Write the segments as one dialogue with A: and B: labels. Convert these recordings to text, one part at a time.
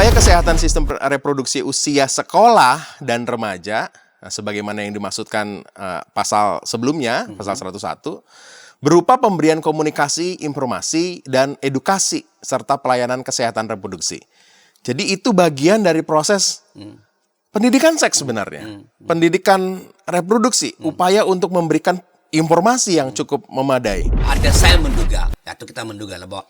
A: Upaya kesehatan sistem reproduksi usia sekolah dan remaja, sebagaimana yang dimaksudkan pasal sebelumnya, pasal 101, berupa pemberian komunikasi, informasi, dan edukasi, serta pelayanan kesehatan reproduksi. Jadi itu bagian dari proses pendidikan seks sebenarnya. Pendidikan reproduksi, upaya untuk memberikan informasi yang cukup memadai.
B: Saya menduga, atau kita menduga lah bahwa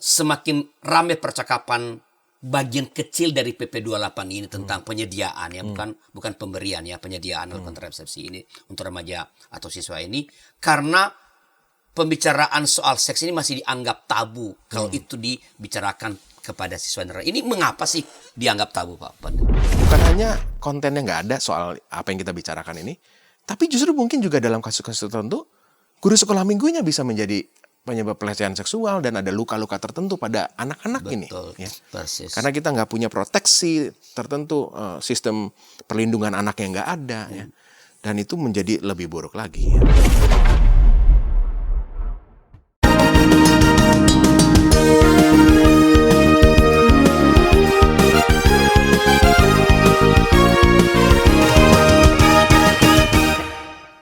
B: semakin ramai percakapan bagian kecil dari PP 28 ini tentang penyediaan ya, bukan pemberian ya, penyediaan alat kontrasepsi ini untuk remaja atau siswa ini, karena pembicaraan soal seks ini masih dianggap tabu kalau itu dibicarakan kepada siswa dan remaja. Ini mengapa sih dianggap tabu, Pak?
A: Bukan hanya kontennya nggak ada soal apa yang kita bicarakan ini, tapi justru mungkin juga dalam kasus-kasus tertentu, guru sekolah minggunya bisa menjadi penyebab pelecehan seksual dan ada luka-luka tertentu pada anak-anak ini. Ya.
B: Persis.
A: Karena kita nggak punya proteksi tertentu, sistem perlindungan anak yang nggak ada. Ya. Dan itu menjadi lebih buruk lagi. Ya.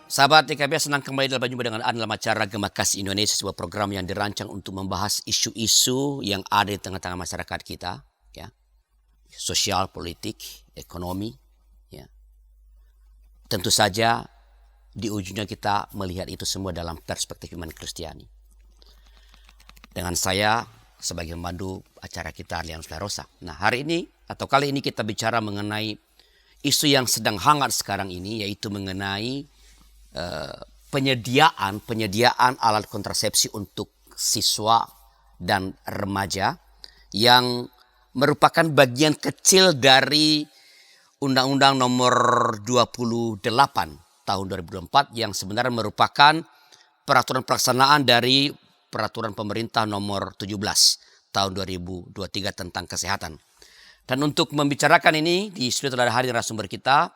B: Sahabat TKB, senang kembali dalam berjumpa dengan Anda dalam acara Gema Kasih Indonesia, sebuah program yang dirancang untuk membahas isu-isu yang ada di tengah-tengah masyarakat kita, ya, sosial, politik, ekonomi, ya. Tentu saja di ujungnya kita melihat itu semua dalam perspektif iman Kristiani. Dengan saya sebagai pemandu acara kita, Arlianus Larosa. Nah, hari ini atau kali ini kita bicara mengenai isu yang sedang hangat sekarang ini, yaitu mengenai penyediaan alat kontrasepsi untuk siswa dan remaja yang merupakan bagian kecil dari Undang-Undang Nomor 28 tahun 2024 yang sebenarnya merupakan peraturan pelaksanaan dari Peraturan Pemerintah Nomor 17 tahun 2023 tentang kesehatan. Dan untuk membicarakan ini di studio telah hadir narasumber kita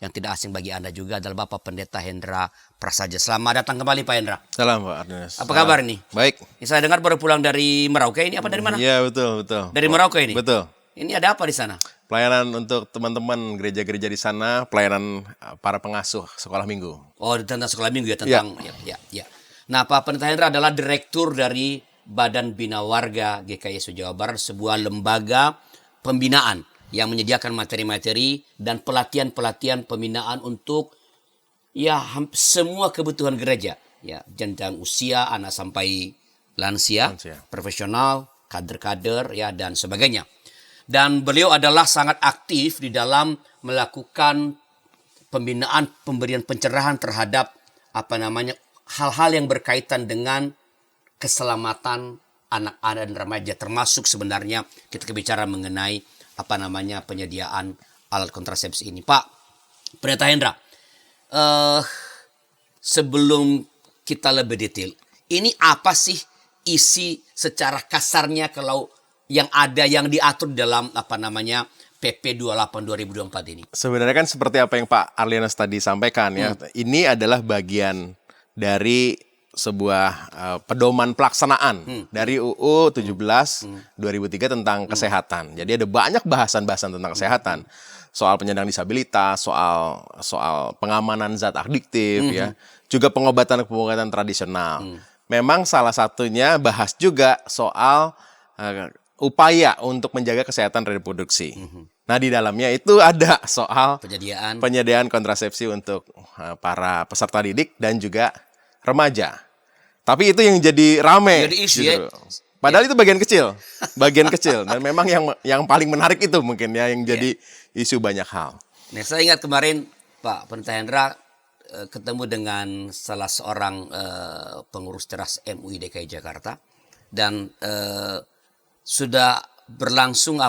B: yang tidak asing bagi Anda juga adalah Bapak Pendeta Hendra Prasaja. Selamat datang kembali Pak Hendra.
A: Salam Pak Arnes.
B: Apa kabar nih?
A: Baik.
B: Saya dengar baru pulang dari Merauke. Ini apa dari mana?
A: Iya betul.
B: Dari Merauke ini?
A: Betul.
B: Ini ada apa di sana?
A: Pelayanan untuk teman-teman gereja-gereja di sana, pelayanan para pengasuh sekolah minggu.
B: Oh, tentang sekolah minggu ya, tentang ya. Nah, Pak Pendeta Hendra adalah direktur dari Badan Bina Warga GKI Jawa Barat, sebuah lembaga pembinaan yang menyediakan materi-materi dan pelatihan-pelatihan pembinaan untuk ya semua kebutuhan gereja, ya, jenjang usia anak sampai lansia. Profesional, kader-kader ya dan sebagainya. Dan beliau adalah sangat aktif di dalam melakukan pembinaan, pemberian pencerahan terhadap hal-hal yang berkaitan dengan keselamatan anak-anak dan remaja, termasuk sebenarnya kita bicara mengenai penyediaan alat kontrasepsi ini. Pak Pendeta Hendra, sebelum kita lebih detail, ini apa sih isi secara kasarnya kalau yang ada yang diatur dalam PP 28 2024 ini?
A: Sebenarnya kan seperti apa yang Pak Arlianus tadi sampaikan ya. Ini adalah bagian dari sebuah pedoman pelaksanaan dari UU 17 2003 tentang kesehatan. Jadi ada banyak bahasan-bahasan tentang kesehatan. Soal penyandang disabilitas, soal pengamanan zat adiktif ya. Juga pengobatan tradisional. Memang salah satunya bahas juga soal upaya untuk menjaga kesehatan reproduksi. Nah, di dalamnya itu ada soal penyediaan kontrasepsi untuk para peserta didik dan juga remaja. Tapi itu yang jadi rame.
B: Jadi isu
A: gitu. Padahal itu bagian kecil. Dan memang yang paling menarik itu mungkin ya yang jadi isu banyak hal.
B: Nah, saya ingat kemarin Pak Pendeta Hendra ketemu dengan salah seorang pengurus teras MUI DKI Jakarta dan sudah berlangsung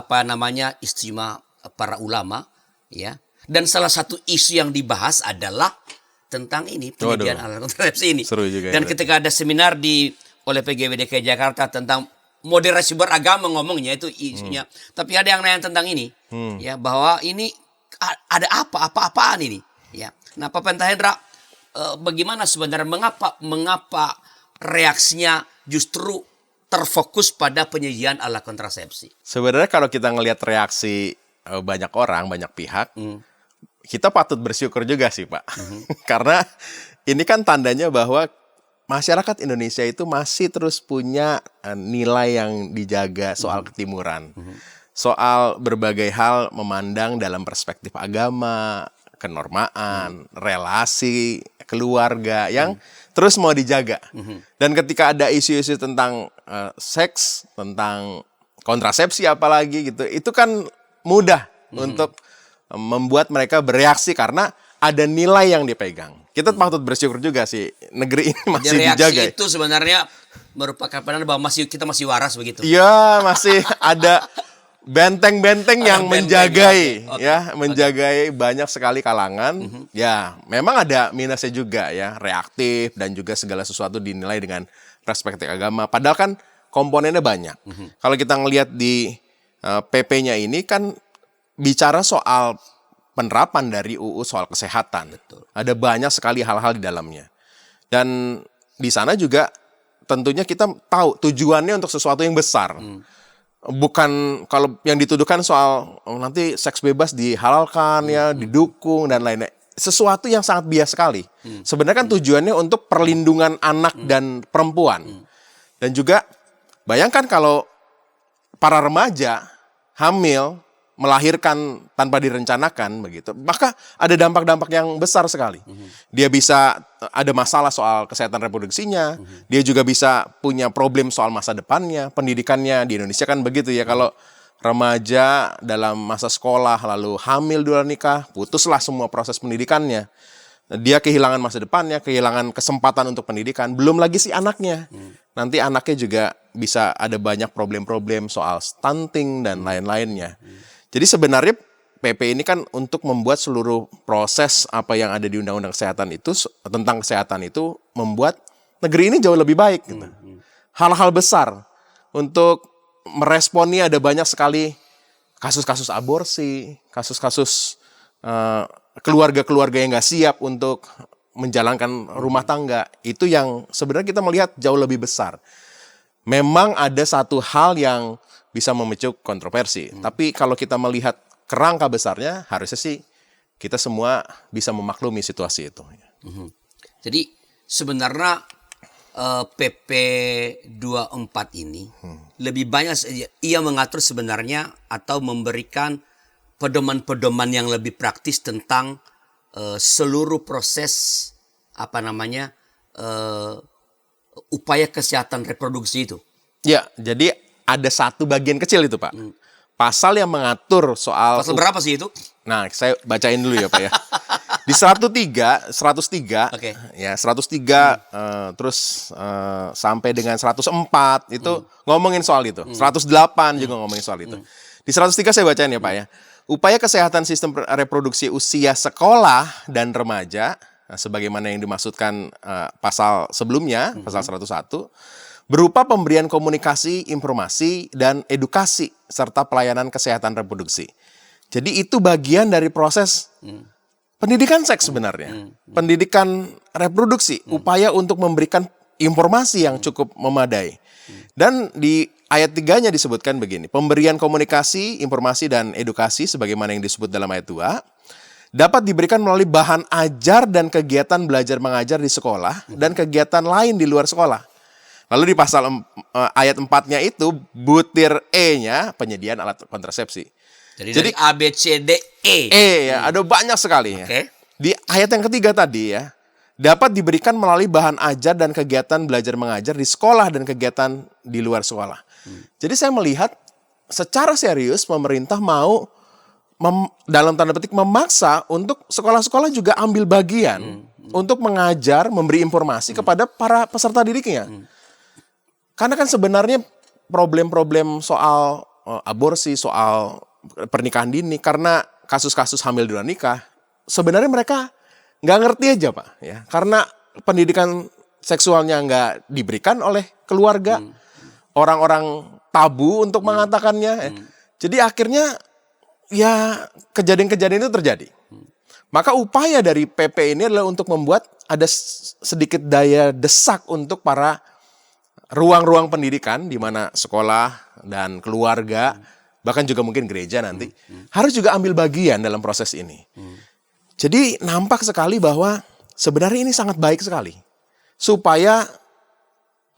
B: istimewa para ulama ya. Dan salah satu isu yang dibahas adalah tentang ini penyediaan alat kontrasepsi ini.
A: Seru juga.
B: Dan ketika ada seminar oleh PGW DKI Jakarta tentang moderasi beragama ngomongnya itu isunya. Tapi ada yang nanya tentang ini ya, bahwa ini ada apa-apaan ini ya. Nah, Pak Pendeta Hendra, bagaimana sebenarnya mengapa reaksinya justru terfokus pada penyediaan alat kontrasepsi.
A: Sebenarnya kalau kita ngelihat reaksi banyak orang, banyak pihak, kita patut bersyukur juga sih Pak. Karena ini kan tandanya bahwa masyarakat Indonesia itu masih terus punya nilai yang dijaga soal ketimuran. Soal berbagai hal memandang dalam perspektif agama, kenormaan, relasi, keluarga yang terus mau dijaga. Dan ketika ada isu-isu tentang seks, tentang kontrasepsi apalagi gitu, itu kan mudah untuk membuat mereka bereaksi karena ada nilai yang dipegang. Kita patut bersyukur juga sih negeri ini masih
B: reaksi
A: dijaga.
B: Itu sebenarnya merupakan penanda bahwa kita masih waras begitu.
A: Iya, masih ada benteng-benteng yang menjagai menjagai banyak sekali kalangan. Ya, memang ada minusnya juga ya, reaktif dan juga segala sesuatu dinilai dengan perspektif agama. Padahal kan komponennya banyak. Kalau kita ngelihat di PP-nya ini kan bicara soal penerapan dari UU soal kesehatan.
B: Betul.
A: Ada banyak sekali hal-hal di dalamnya. Dan di sana juga tentunya kita tahu tujuannya untuk sesuatu yang besar. Bukan kalau yang dituduhkan soal nanti seks bebas dihalalkan didukung dan lainnya. Sesuatu yang sangat bias sekali. Sebenarnya kan tujuannya untuk perlindungan anak dan perempuan. Dan juga bayangkan kalau para remaja hamil, melahirkan tanpa direncanakan begitu, maka ada dampak-dampak yang besar sekali. Dia bisa ada masalah soal kesehatan reproduksinya, dia juga bisa punya problem soal masa depannya, pendidikannya di Indonesia kan begitu ya, kalau remaja dalam masa sekolah lalu hamil di luar nikah, putuslah semua proses pendidikannya. Dia kehilangan masa depannya, kehilangan kesempatan untuk pendidikan, belum lagi si anaknya. Nanti anaknya juga bisa ada banyak problem-problem soal stunting dan lain-lainnya. Jadi sebenarnya PP ini kan untuk membuat seluruh proses apa yang ada di Undang-Undang Kesehatan itu tentang kesehatan itu membuat negeri ini jauh lebih baik. Gitu. Hal-hal besar untuk meresponi ada banyak sekali kasus-kasus aborsi, kasus-kasus keluarga-keluarga yang nggak siap untuk menjalankan rumah tangga. Itu yang sebenarnya kita melihat jauh lebih besar. Memang ada satu hal yang bisa memicu kontroversi. Tapi kalau kita melihat kerangka besarnya, harusnya sih kita semua bisa memaklumi situasi itu.
B: Jadi sebenarnya PP 24 ini lebih banyak ia mengatur sebenarnya atau memberikan pedoman-pedoman yang lebih praktis tentang seluruh proses upaya kesehatan reproduksi itu.
A: Ya, jadi ada satu bagian kecil itu Pak. Pasal yang mengatur soal...
B: Pasal berapa sih itu?
A: Nah, saya bacain dulu ya Pak ya. Di 103,
B: okay.
A: Ya 103 terus sampai dengan 104 itu ngomongin soal itu. 108 juga ngomongin soal itu. Di 103 saya bacain ya Pak ya. Upaya kesehatan sistem reproduksi usia sekolah dan remaja, sebagaimana yang dimaksudkan pasal sebelumnya, pasal 101, berupa pemberian komunikasi, informasi, dan edukasi, serta pelayanan kesehatan reproduksi. Jadi itu bagian dari proses pendidikan seks sebenarnya. Pendidikan reproduksi, upaya untuk memberikan informasi yang cukup memadai. Dan di ayat 3-nya disebutkan begini, pemberian komunikasi, informasi, dan edukasi, sebagaimana yang disebut dalam ayat 2, dapat diberikan melalui bahan ajar dan kegiatan belajar mengajar di sekolah, dan kegiatan lain di luar sekolah. Lalu di pasal ayat 4-nya itu butir E-nya penyediaan alat kontrasepsi.
B: Jadi A, B, C, D, E.
A: Ya, ada banyak sekali ya.
B: Okay.
A: Di ayat yang ketiga tadi ya, dapat diberikan melalui bahan ajar dan kegiatan belajar mengajar di sekolah dan kegiatan di luar sekolah. Jadi saya melihat secara serius pemerintah mau dalam tanda petik memaksa untuk sekolah-sekolah juga ambil bagian untuk mengajar, memberi informasi kepada para peserta didiknya. Karena kan sebenarnya problem-problem soal aborsi, soal pernikahan dini, karena kasus-kasus hamil di luar nikah, sebenarnya mereka nggak ngerti aja Pak. Ya. Karena pendidikan seksualnya nggak diberikan oleh keluarga, orang-orang tabu untuk mengatakannya. Jadi akhirnya ya kejadian-kejadian itu terjadi. Maka upaya dari PP ini adalah untuk membuat ada sedikit daya desak untuk para ruang-ruang pendidikan di mana sekolah dan keluarga, bahkan juga mungkin gereja nanti, harus juga ambil bagian dalam proses ini. Jadi nampak sekali bahwa sebenarnya ini sangat baik sekali. Supaya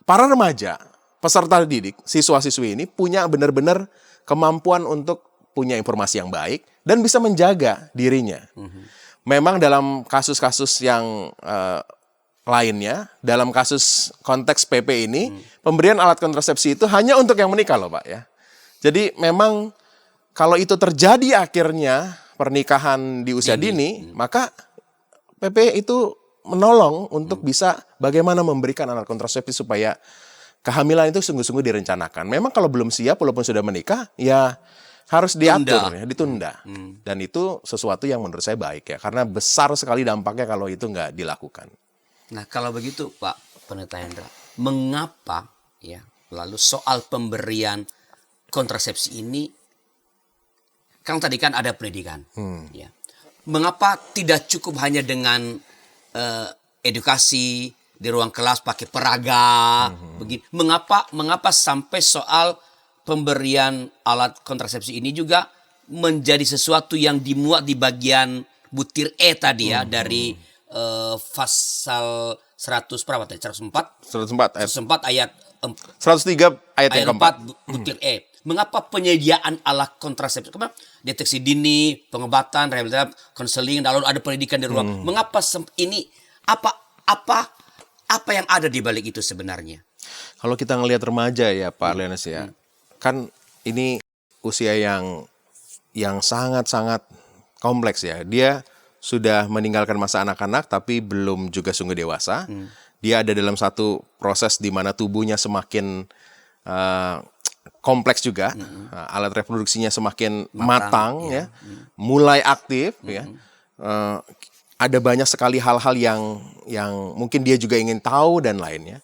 A: para remaja, peserta didik, siswa-siswi ini punya benar-benar kemampuan untuk punya informasi yang baik dan bisa menjaga dirinya. Memang dalam kasus-kasus yang lainnya, dalam kasus konteks PP ini, pemberian alat kontrasepsi itu hanya untuk yang menikah loh Pak ya. Jadi memang kalau itu terjadi akhirnya pernikahan di usia dini, maka PP itu menolong untuk bisa bagaimana memberikan alat kontrasepsi supaya kehamilan itu sungguh-sungguh direncanakan. Memang kalau belum siap walaupun sudah menikah, ya harus diatur, ya, ditunda. Dan itu sesuatu yang menurut saya baik ya, karena besar sekali dampaknya kalau itu nggak dilakukan.
B: Nah kalau begitu Pak Pendeta Hendra, mengapa ya lalu soal pemberian kontrasepsi ini, kan tadi kan ada pendidikan, ya. Mengapa tidak cukup hanya dengan edukasi di ruang kelas pakai peraga, begini? Mengapa sampai soal pemberian alat kontrasepsi ini juga menjadi sesuatu yang dimuat di bagian butir E tadi ya dari pasal 100 berapa tadi? 104 ayat
A: 103 ayat yang keempat.
B: Butir E. Mengapa penyediaan alat kontrasepsi? Karena deteksi dini, pengobatan, rehabilitasi, konseling, lalu ada pendidikan di ruang. Mengapa ini apa yang ada di balik itu sebenarnya?
A: Kalau kita ngelihat remaja ya Pak Arlianus ya, kan ini usia yang sangat-sangat kompleks ya. Dia sudah meninggalkan masa anak-anak tapi belum juga sungguh dewasa. Dia ada dalam satu proses di mana tubuhnya semakin kompleks juga, alat reproduksinya semakin matang ya, mulai aktif ya. Ada banyak sekali hal-hal yang mungkin dia juga ingin tahu dan lainnya.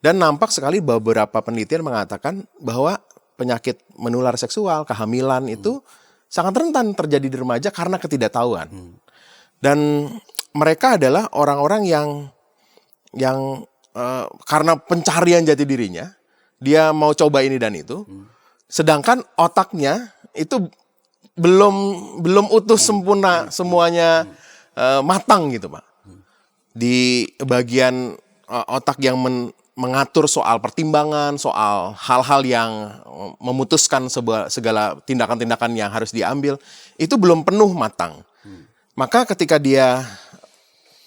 A: Dan nampak sekali beberapa penelitian mengatakan bahwa penyakit menular seksual, kehamilan itu sangat rentan terjadi di remaja karena ketidaktahuan. Dan mereka adalah orang-orang yang karena pencarian jati dirinya, dia mau coba ini dan itu, sedangkan otaknya itu belum utuh sempurna semuanya matang gitu Pak. Di bagian otak yang mengatur soal pertimbangan, soal hal-hal yang memutuskan segala tindakan-tindakan yang harus diambil, itu belum penuh matang. Maka ketika dia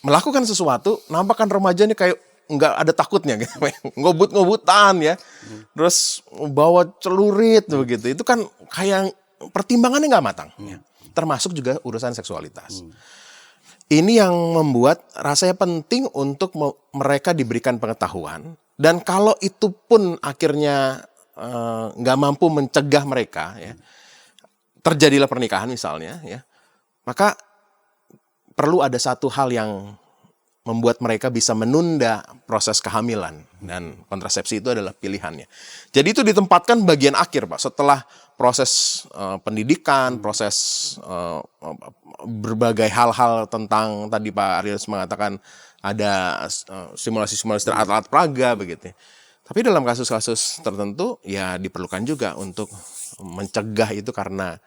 A: melakukan sesuatu, nampakkan remaja ini kayak nggak ada takutnya gitu, ngobut-ngobutan ya, terus bawa celurit begitu. Itu kan kayak pertimbangannya nggak matang, ya. Termasuk juga urusan seksualitas. Ini yang membuat rasanya penting untuk mereka diberikan pengetahuan, dan kalau itu pun akhirnya nggak mampu mencegah mereka, ya, terjadilah pernikahan misalnya, ya, maka perlu ada satu hal yang membuat mereka bisa menunda proses kehamilan, dan kontrasepsi itu adalah pilihannya. Jadi itu ditempatkan bagian akhir Pak, setelah proses pendidikan, proses berbagai hal-hal tentang tadi Pak Arlianus mengatakan ada simulasi-simulasi alat-alat peraga begitu. Tapi dalam kasus-kasus tertentu ya diperlukan juga untuk mencegah itu karena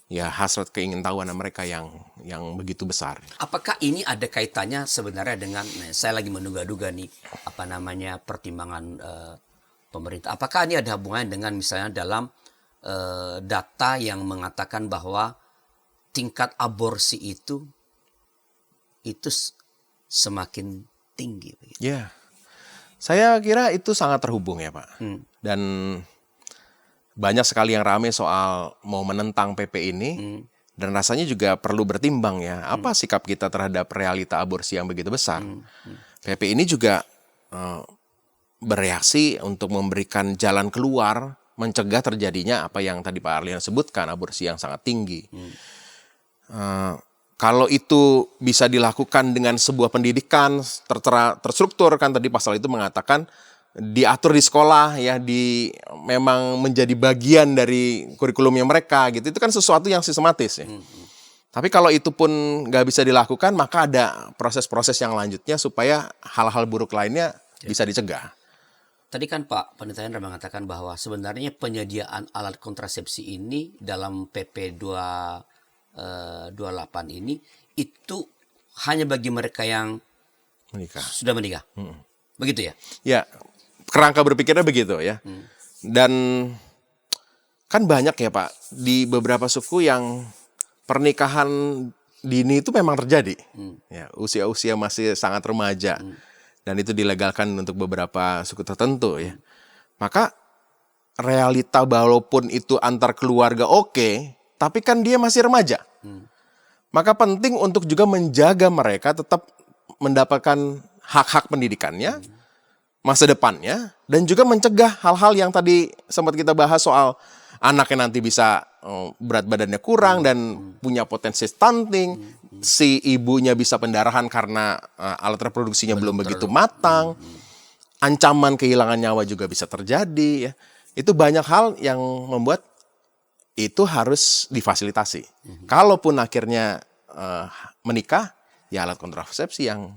A: ya hasrat keingintahuan mereka yang begitu besar.
B: Apakah ini ada kaitannya sebenarnya dengan, saya lagi menduga-duga nih, pertimbangan pemerintah. Apakah ini ada hubungannya dengan misalnya dalam data yang mengatakan bahwa tingkat aborsi itu semakin tinggi?
A: Ya, saya kira itu sangat terhubung ya Pak. Dan banyak sekali yang ramai soal mau menentang PP ini, dan rasanya juga perlu bertimbang ya, apa sikap kita terhadap realita aborsi yang begitu besar. PP ini juga bereaksi untuk memberikan jalan keluar, mencegah terjadinya apa yang tadi Pak Arlianus sebutkan, aborsi yang sangat tinggi. Kalau itu bisa dilakukan dengan sebuah pendidikan terstruktur, kan tadi pasal itu mengatakan diatur di sekolah ya, memang menjadi bagian dari kurikulumnya mereka gitu. Itu kan sesuatu yang sistematis ya. Tapi kalau itu pun nggak bisa dilakukan, maka ada proses-proses yang lanjutnya supaya hal-hal buruk lainnya bisa dicegah.
B: tadi kan Pak Pendeta Hendra mengatakan bahwa sebenarnya penyediaan alat kontrasepsi ini dalam PP 28 ini itu hanya bagi mereka yang sudah menikah. Begitu ya?
A: Ya, kerangka berpikirnya begitu ya. Dan kan banyak ya Pak, di beberapa suku yang pernikahan dini itu memang terjadi. Ya, usia-usia masih sangat remaja. Dan itu dilegalkan untuk beberapa suku tertentu ya. Maka realita walaupun itu antar keluarga oke, tapi kan dia masih remaja. Maka penting untuk juga menjaga mereka tetap mendapatkan hak-hak pendidikannya, masa depannya, dan juga mencegah hal-hal yang tadi sempat kita bahas soal anak yang nanti bisa berat badannya kurang dan punya potensi stunting, si ibunya bisa pendarahan karena alat reproduksinya belum begitu matang, ancaman kehilangan nyawa juga bisa terjadi. Ya. Itu banyak hal yang membuat itu harus difasilitasi. Kalaupun akhirnya menikah, ya alat kontrasepsi yang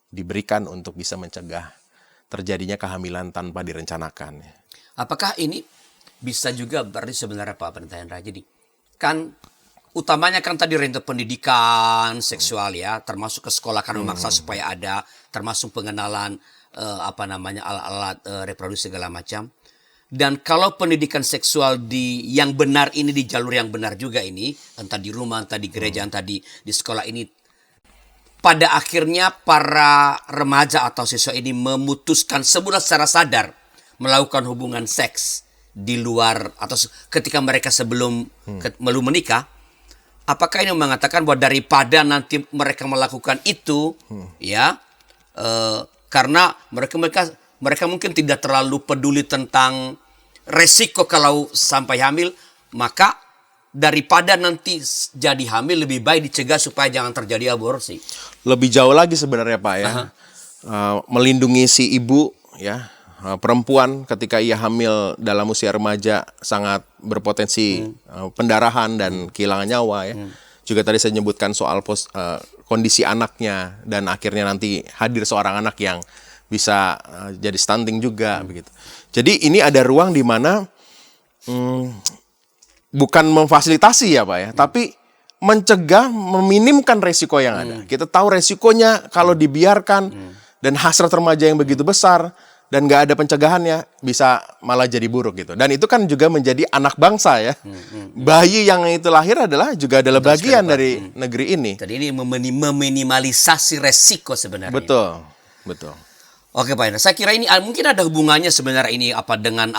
A: diberikan untuk bisa mencegah terjadinya kehamilan tanpa direncanakan.
B: Apakah ini bisa juga berarti sebenarnya Pak Pendeta Hendra? Jadi kan utamanya kan tadi rentang pendidikan seksual ya, termasuk ke sekolah kan memaksa supaya ada, termasuk pengenalan alat-alat reproduksi segala macam. Dan kalau pendidikan seksual yang benar ini di jalur yang benar juga ini, entah di rumah, entah di gereja, entah di sekolah ini, pada akhirnya para remaja atau siswa ini memutuskan secara sadar melakukan hubungan seks di luar atau ketika mereka sebelum menikah. Apakah ini mengatakan bahwa daripada nanti mereka melakukan itu, karena mereka mungkin tidak terlalu peduli tentang resiko kalau sampai hamil, maka daripada nanti jadi hamil lebih baik dicegah supaya jangan terjadi aborsi.
A: Lebih jauh lagi sebenarnya Pak ya, melindungi si ibu ya, perempuan ketika ia hamil dalam usia remaja sangat berpotensi pendarahan dan kehilangan nyawa ya. Juga tadi saya menyebutkan soal kondisi anaknya dan akhirnya nanti hadir seorang anak yang bisa jadi stunting juga begitu. Jadi ini ada ruang di mana bukan memfasilitasi ya Pak ya, tapi mencegah, meminimkan resiko yang ada. Kita tahu resikonya kalau dibiarkan dan hasrat remaja yang begitu besar dan nggak ada pencegahannya bisa malah jadi buruk gitu. Dan itu kan juga menjadi anak bangsa ya. Bayi yang itu lahir juga adalah bagian dari negeri ini.
B: Jadi ini meminimalisasi resiko sebenarnya.
A: Betul.
B: Oke Pak Hendra, saya kira ini mungkin ada hubungannya sebenarnya ini dengan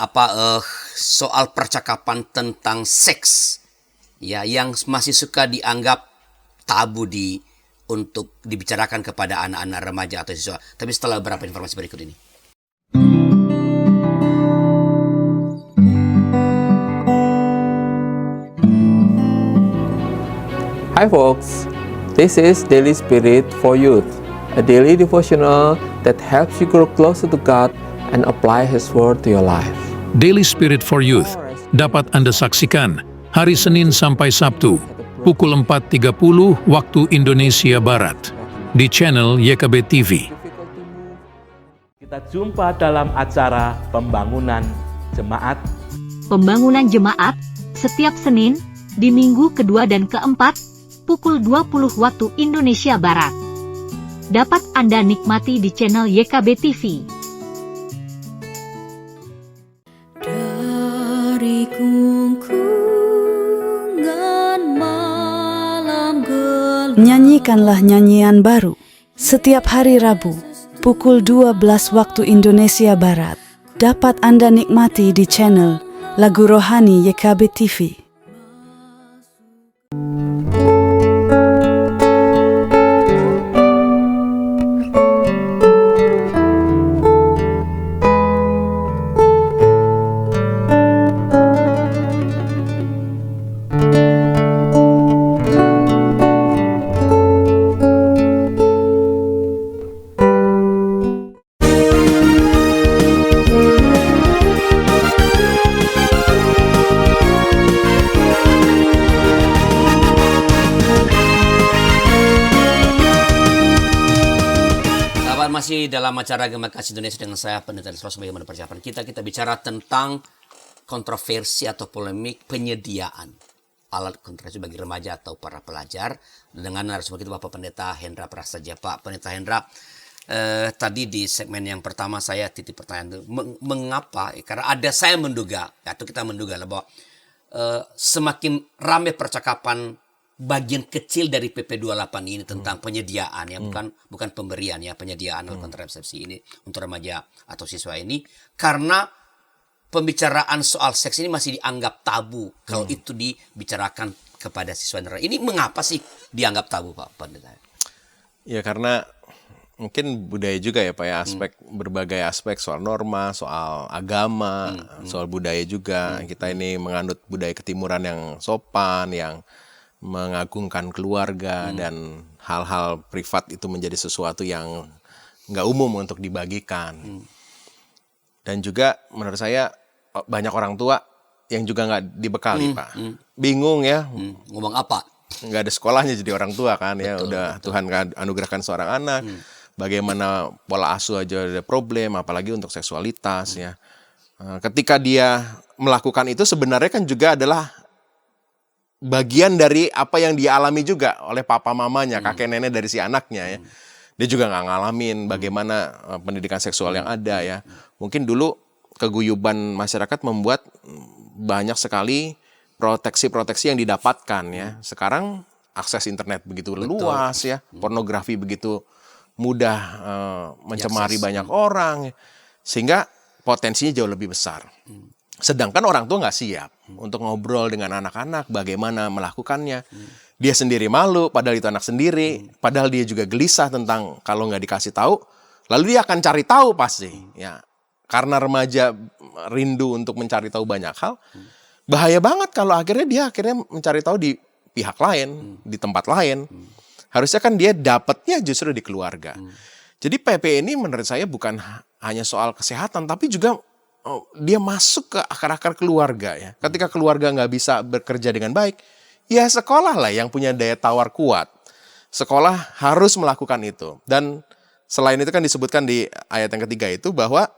B: soal percakapan tentang seks ya yang masih suka dianggap tabu untuk dibicarakan kepada anak-anak remaja atau siswa. Tapi setelah beberapa informasi berikut ini.
C: Hi folks, this is Daily Spirit for Youth, a daily devotional that helps you grow closer to God and apply His Word to your life.
D: Daily Spirit for Youth dapat Anda saksikan hari Senin sampai Sabtu pukul 4.30 waktu Indonesia Barat di channel YKB TV.
E: Kita jumpa dalam acara Pembangunan Jemaat.
F: Pembangunan Jemaat setiap Senin di minggu kedua dan keempat pukul 20 waktu Indonesia Barat. Dapat Anda nikmati di channel YKB TV.
G: Dari gungkungan malam gelap. Nyanyikanlah nyanyian baru setiap hari Rabu pukul 12 waktu Indonesia Barat. Dapat Anda nikmati di channel Lagu Rohani YKB TV.
B: masih dalam acara Gema Kasih Indonesia dengan saya Pendeta Lisros. Bagaimana persiapan kita bicara tentang kontroversi atau polemik penyediaan alat kontrasepsi bagi remaja atau para pelajar dengan narasumber kita Bapak Pendeta Hendra Prasaja. Pak Pendeta Hendra, tadi di segmen yang pertama saya titip pertanyaan itu, mengapa? Karena saya menduga atau kita menduga lah bahwa semakin ramai percakapan bagian kecil dari PP 28 ini tentang penyediaan ya, bukan pemberian ya, penyediaan alat kontrasepsi ini untuk remaja atau siswa ini, karena pembicaraan soal seks ini masih dianggap tabu kalau itu dibicarakan kepada siswa. Ini mengapa sih dianggap tabu, Pak Pendeta?
A: Ya karena mungkin budaya juga ya Pak ya, berbagai aspek soal norma, soal agama, soal budaya juga. Kita ini menganut budaya ketimuran yang sopan, yang mengagungkan keluarga, dan hal-hal privat itu menjadi sesuatu yang nggak umum untuk dibagikan. Dan juga menurut saya banyak orang tua yang juga nggak dibekali Pak. Bingung ya.
B: Ngomong apa?
A: Nggak ada sekolahnya jadi orang tua kan ya. Udah Tuhan anugerahkan seorang anak. Bagaimana pola asuh aja ada problem, apalagi untuk seksualitas ya. Ketika dia melakukan itu sebenarnya kan juga adalah bagian dari apa yang dia alami juga oleh papa mamanya, kakek nenek dari si anaknya ya. Dia juga nggak ngalamin bagaimana pendidikan seksual yang ada ya. Mungkin dulu keguyuban masyarakat membuat banyak sekali proteksi-proteksi yang didapatkan ya. Sekarang akses internet begitu luas ya, pornografi begitu mudah mencemari banyak orang, sehingga potensinya jauh lebih besar. Sedangkan orang tua nggak siap untuk ngobrol dengan anak-anak bagaimana melakukannya. Dia sendiri malu, padahal itu anak sendiri. Padahal dia juga gelisah tentang kalau nggak dikasih tahu, lalu dia akan cari tahu pasti. Ya, karena remaja rindu untuk mencari tahu banyak hal. Bahaya banget kalau akhirnya dia mencari tahu di pihak lain, di tempat lain. Harusnya kan dia dapatnya justru di keluarga. Jadi PP ini menurut saya bukan hanya soal kesehatan, tapi juga dia masuk ke akar-akar keluarga ya. Ketika keluarga nggak bisa bekerja dengan baik, ya sekolah lah yang punya daya tawar kuat. Sekolah harus melakukan itu. Dan selain itu kan disebutkan di ayat yang ketiga itu bahwa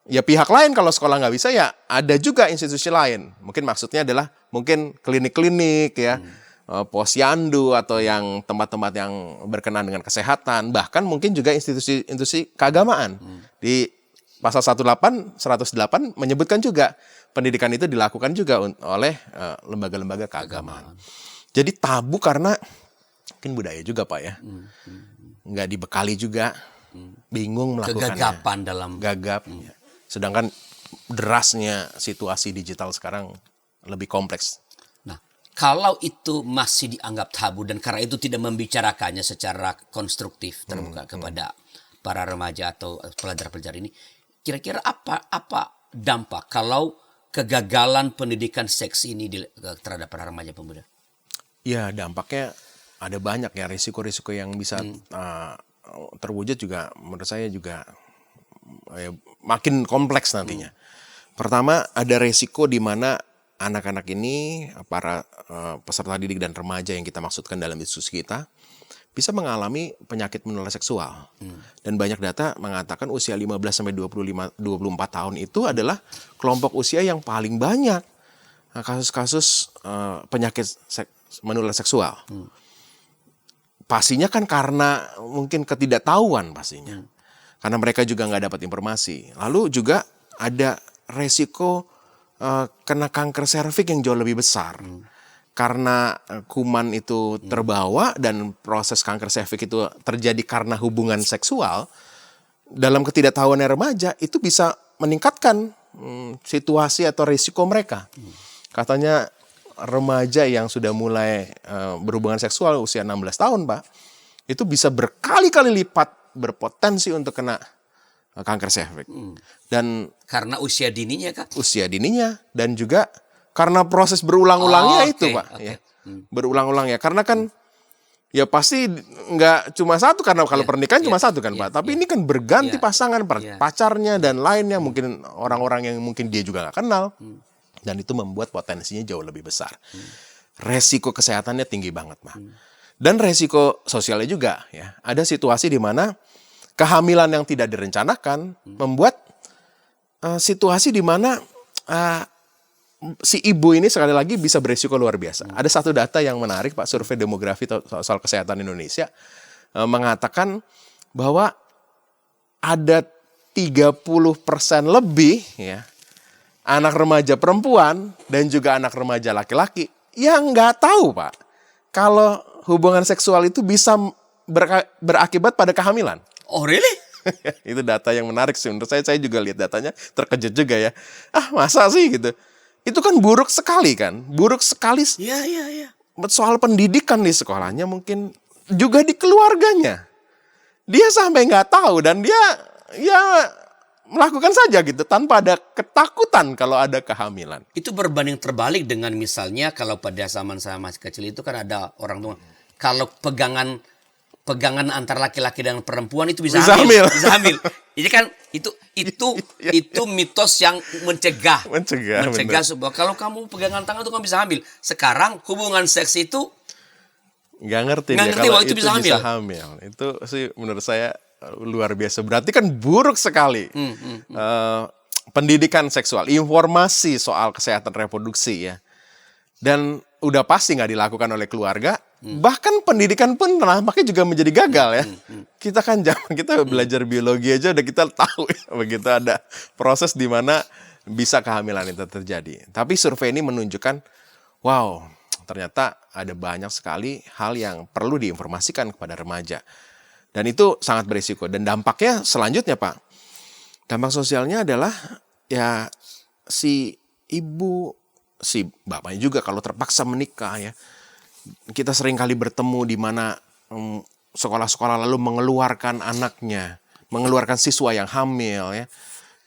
A: ya pihak lain kalau sekolah nggak bisa ya ada juga institusi lain. Mungkin maksudnya adalah mungkin klinik-klinik ya, posyandu atau yang tempat-tempat yang berkenaan dengan kesehatan. Bahkan mungkin juga institusi keagamaan. Di Pasal 108 menyebutkan juga pendidikan itu dilakukan juga oleh lembaga-lembaga keagamaan. Jadi tabu karena mungkin budaya juga Pak ya. Nggak dibekali juga, bingung melakukannya.
B: Kegagapan dalam.
A: Gagap. Sedangkan derasnya situasi digital sekarang lebih kompleks.
B: Nah, kalau itu masih dianggap tabu dan karena itu tidak membicarakannya secara konstruktif terbuka kepada para remaja atau pelajar-pelajar ini, kira-kira apa dampak kalau kegagalan pendidikan seks ini terhadap para remaja pemuda?
A: Ya dampaknya ada banyak ya, risiko-risiko yang bisa terwujud juga menurut saya juga makin kompleks nantinya. Pertama ada risiko di mana anak-anak ini, para peserta didik dan remaja yang kita maksudkan dalam diskusi kita, bisa mengalami penyakit menular seksual. Dan banyak data mengatakan usia 15-24 tahun itu adalah kelompok usia yang paling banyak kasus-kasus penyakit menular seksual. Pastinya kan karena mungkin ketidaktahuan pastinya. Karena mereka juga nggak dapat informasi. Lalu juga ada resiko kena kanker serviks yang jauh lebih besar. Karena kuman itu terbawa dan proses kanker serviks itu terjadi karena hubungan seksual, dalam ketidaktahuan remaja itu bisa meningkatkan situasi atau risiko mereka. Katanya remaja yang sudah mulai berhubungan seksual usia 16 tahun, Pak, itu bisa berkali-kali lipat berpotensi untuk kena kanker serviks. Dan
B: karena usia dininya kan?
A: Usia dininya dan juga karena proses berulang-ulangnya itu, Pak. Ya. Berulang-ulang ya. Karena kan ya pasti nggak cuma satu, karena kalau pernikahan cuma satu kan, Pak. Tapi ini kan berganti pasangan, pacarnya dan lainnya. Mungkin orang-orang yang mungkin dia juga nggak kenal. Dan itu membuat potensinya jauh lebih besar. Resiko kesehatannya tinggi banget, Pak. Dan resiko sosialnya juga ya. Ada situasi di mana kehamilan yang tidak direncanakan membuat situasi di mana si ibu ini sekali lagi bisa beresiko luar biasa. Ada satu data yang menarik, Pak, survei demografi soal kesehatan Indonesia mengatakan bahwa ada 30% lebih ya anak remaja perempuan dan juga anak remaja laki-laki yang nggak tahu, Pak, kalau hubungan seksual itu bisa berakibat pada kehamilan.
B: Oh, really?
A: Itu data yang menarik sih menurut saya juga lihat datanya terkejut juga ya. Masa sih gitu. Itu kan buruk sekali kan. Buruk sekali
B: Iya.
A: soal pendidikan di sekolahnya, mungkin juga di keluarganya. Dia sampai nggak tahu dan dia ya melakukan saja gitu tanpa ada ketakutan kalau ada kehamilan.
B: Itu berbanding terbalik dengan misalnya kalau pada zaman saya masih kecil itu kan ada orang tua, kalau pegangan antara laki-laki dan perempuan itu bisa hamil. Jadi kan itu mitos yang mencegah sebuah, kalau kamu pegangan tangan itu kamu bisa hamil. Sekarang hubungan seks itu
A: nggak ngerti
B: bahwa itu bisa
A: hamil. Itu sih menurut saya luar biasa. Berarti kan buruk sekali pendidikan seksual, informasi soal kesehatan reproduksi ya. Dan udah pasti nggak dilakukan oleh keluarga. Bahkan pendidikan pun makanya juga menjadi gagal ya. Kita kan kita belajar biologi aja udah kita tahu ya, begitu ada proses di mana bisa kehamilan itu terjadi. Tapi survei ini menunjukkan, wow, ternyata ada banyak sekali hal yang perlu diinformasikan kepada remaja. Dan itu sangat berisiko. Dan dampaknya selanjutnya, Pak, dampak sosialnya adalah ya si ibu, si bapaknya juga kalau terpaksa menikah ya. Kita sering kali bertemu di mana sekolah-sekolah lalu mengeluarkan anaknya, mengeluarkan siswa yang hamil ya.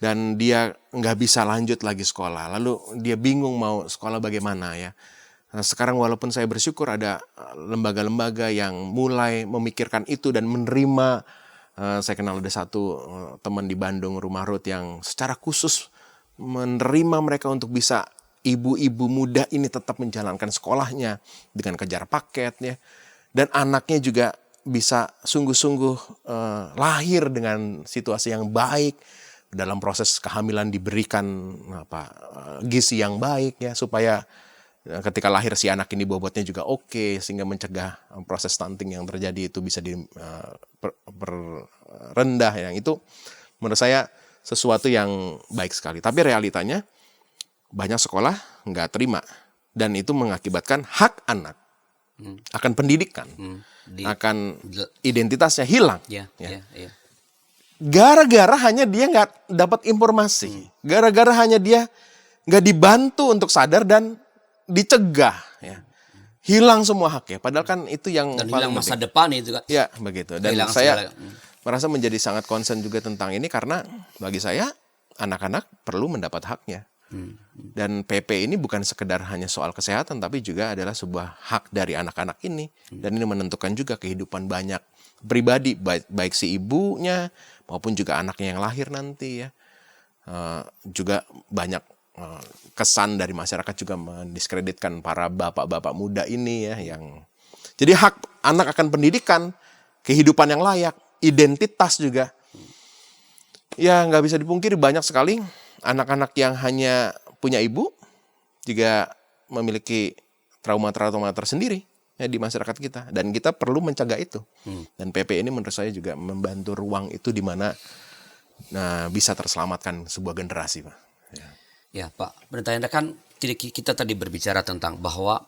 A: Dan dia nggak bisa lanjut lagi sekolah. Lalu dia bingung mau sekolah bagaimana ya. Nah, sekarang walaupun saya bersyukur ada lembaga-lembaga yang mulai memikirkan itu dan menerima. Saya kenal ada satu teman di Bandung, Rumah Ruth, yang secara khusus menerima mereka untuk bisa ibu-ibu muda ini tetap menjalankan sekolahnya dengan kejar paket ya. Dan anaknya juga bisa sungguh-sungguh lahir dengan situasi yang baik. Dalam proses kehamilan diberikan gizi yang baik ya, supaya ketika lahir si anak ini bobotnya juga oke, sehingga mencegah proses stunting yang terjadi itu bisa rendah. Yang itu menurut saya sesuatu yang baik sekali. Tapi realitanya banyak sekolah nggak terima, dan itu mengakibatkan hak anak akan pendidikan, akan identitasnya hilang. Gara-gara hanya dia nggak dapat informasi, gara-gara hanya dia nggak dibantu untuk sadar dan dicegah, ya. Hilang semua haknya. Padahal kan itu yang
B: dan
A: paling
B: hilang masa
A: penting.
B: depan itu kan.
A: Ya begitu. Dan
B: Hilang
A: saya merasa menjadi sangat concern juga tentang ini, karena bagi saya anak-anak perlu mendapat haknya. Dan PP ini bukan sekedar hanya soal kesehatan, tapi juga adalah sebuah hak dari anak-anak ini. Dan ini menentukan juga kehidupan banyak pribadi, baik si ibunya maupun juga anaknya yang lahir nanti ya. Juga banyak kesan dari masyarakat juga mendiskreditkan para bapak-bapak muda ini ya, yang jadi hak anak akan pendidikan, kehidupan yang layak, identitas juga. Ya nggak bisa dipungkiri banyak sekali anak-anak yang hanya punya ibu juga memiliki trauma-trauma tersendiri ya di masyarakat kita, dan kita perlu mencegah itu. Dan PP ini menurut saya juga membantu ruang itu di mana bisa terselamatkan sebuah generasi, Pak.
B: Ya Pak, bertanya kan kita tadi berbicara tentang bahwa